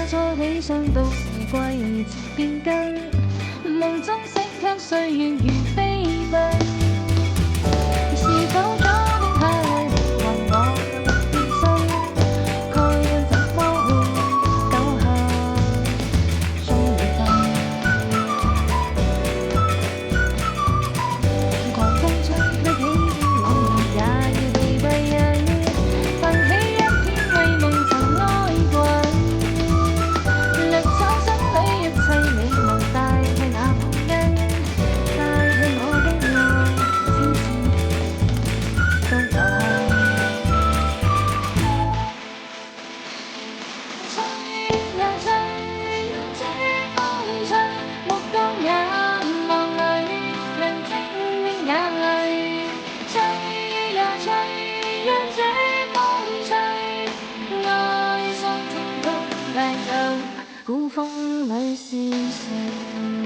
錯理想到時季節變更，夢中醒卻歲月如飛奔。是否早點下淚還我變身？蓋印怎麼會抖下終會燈？狂風吹得起的朗月也要被閉印，泛起一片為夢塵埃滾。力闖心裏一切美夢，帶去那捧根，帶去我的愛，千次都留下。吹呀吹，這風吹，目光也望淚，亮晶的眼淚。吹呀吹，讓這風吹，愛上天空大地，古風裏是誰？